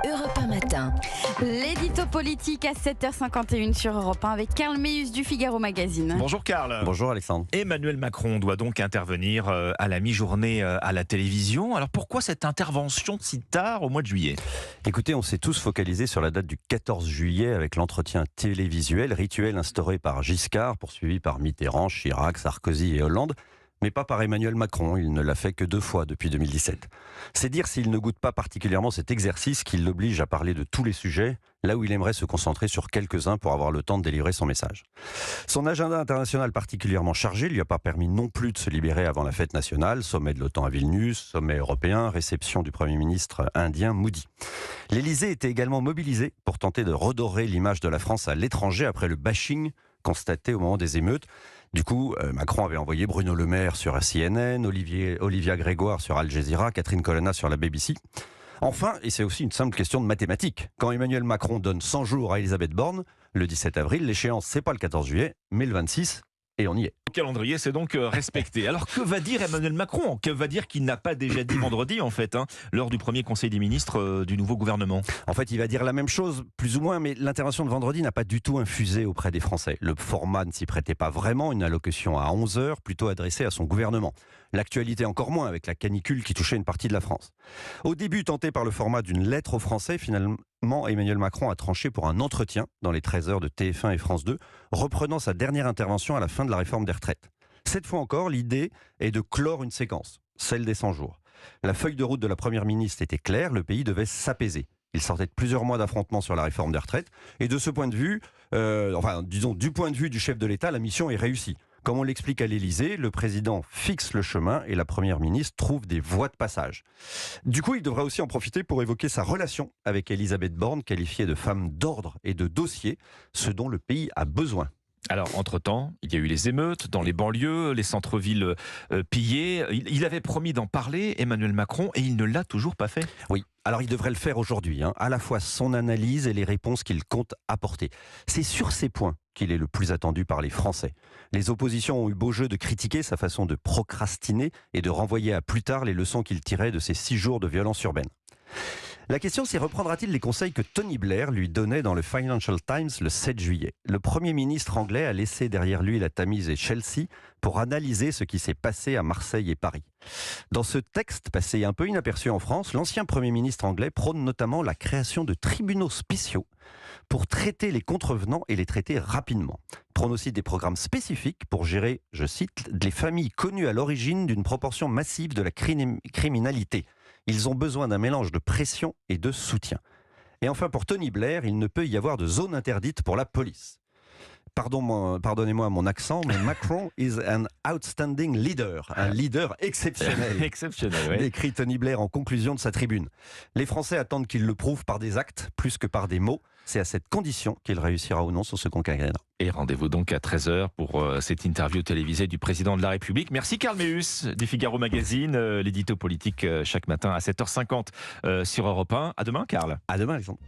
Europe 1 matin. L'édito politique à 7h51 sur Europe 1 avec Karl Meus du Figaro Magazine. Bonjour Karl. Bonjour Alexandre. Emmanuel Macron doit donc intervenir à la mi-journée à la télévision. Alors pourquoi cette intervention si tard au mois de juillet ? Écoutez, on s'est tous focalisés sur la date du 14 juillet avec l'entretien télévisuel, rituel instauré par Giscard, poursuivi par Mitterrand, Chirac, Sarkozy et Hollande. Mais pas par Emmanuel Macron, il ne l'a fait que 2 fois depuis 2017. C'est dire s'il ne goûte pas particulièrement cet exercice qui l'oblige à parler de tous les sujets, là où il aimerait se concentrer sur quelques-uns pour avoir le temps de délivrer son message. Son agenda international particulièrement chargé lui a pas permis non plus de se libérer avant la fête nationale, sommet de l'OTAN à Vilnius, sommet européen, réception du Premier ministre indien Modi. L'Élysée était également mobilisé pour tenter de redorer l'image de la France à l'étranger après le bashing constaté au moment des émeutes. Du coup, Macron avait envoyé Bruno Le Maire sur CNN, Olivia Grégoire sur Al Jazeera, Catherine Colonna sur la BBC. Enfin, et c'est aussi une simple question de mathématiques, quand Emmanuel Macron donne 100 jours à Elisabeth Borne, le 17 avril, l'échéance, c'est pas le 14 juillet, mais le 26, et on y est. Le calendrier, c'est donc respecté. Alors que va dire Emmanuel Macron ? Que va dire qu'il n'a pas déjà dit vendredi, en fait, lors du premier conseil des ministres du nouveau gouvernement ? En fait, il va dire la même chose, plus ou moins, mais l'intervention de vendredi n'a pas du tout infusé auprès des Français. Le format ne s'y prêtait pas vraiment, une allocution à 11h, plutôt adressée à son gouvernement. L'actualité encore moins, avec la canicule qui touchait une partie de la France. Au début, tenté par le format d'une lettre aux Français, finalement, Emmanuel Macron a tranché pour un entretien dans les 13h de TF1 et France 2, reprenant sa dernière intervention à la fin de la réforme des retraites. Cette fois encore, l'idée est de clore une séquence, celle des 100 jours. La feuille de route de la Première ministre était claire, le pays devait s'apaiser. Il sortait de plusieurs mois d'affrontements sur la réforme des retraites, et de ce point de vue, du point de vue du chef de l'État, la mission est réussie. Comme on l'explique à l'Élysée, le président fixe le chemin et la première ministre trouve des voies de passage. Du coup, il devrait aussi en profiter pour évoquer sa relation avec Elisabeth Borne, qualifiée de femme d'ordre et de dossier, ce dont le pays a besoin. Alors, entre-temps, il y a eu les émeutes dans les banlieues, les centres-villes pillés. Il avait promis d'en parler, Emmanuel Macron, et il ne l'a toujours pas fait. Oui, alors il devrait le faire aujourd'hui, à la fois son analyse et les réponses qu'il compte apporter. C'est sur ces points qu'il est le plus attendu par les Français. Les oppositions ont eu beau jeu de critiquer sa façon de procrastiner et de renvoyer à plus tard les leçons qu'il tirait de ces 6 jours de violence urbaine. La question, c'est reprendra-t-il les conseils que Tony Blair lui donnait dans le Financial Times le 7 juillet ? Le Premier ministre anglais a laissé derrière lui la Tamise et Chelsea pour analyser ce qui s'est passé à Marseille et Paris. Dans ce texte, passé un peu inaperçu en France, l'ancien Premier ministre anglais prône notamment la création de tribunaux spéciaux pour traiter les contrevenants et les traiter rapidement. Il prône aussi des programmes spécifiques pour gérer, je cite, les familles connues à l'origine d'une proportion massive de la criminalité. Ils ont besoin d'un mélange de pression et de soutien. Et enfin, pour Tony Blair, il ne peut y avoir de zone interdite pour la police. Pardonnez-moi mon accent, mais Macron is an outstanding leader, un leader exceptionnel. Exceptionnel, oui. Écrit Tony Blair en conclusion de sa tribune. Les Français attendent qu'il le prouve par des actes, plus que par des mots. C'est à cette condition qu'il réussira ou non sur ce quinquennat. Et rendez-vous donc à 13h pour cette interview télévisée du président de la République. Merci Karl Meus du Figaro Magazine, l'édito politique chaque matin à 7h50 sur Europe 1. À demain Karl. À demain Alexandre.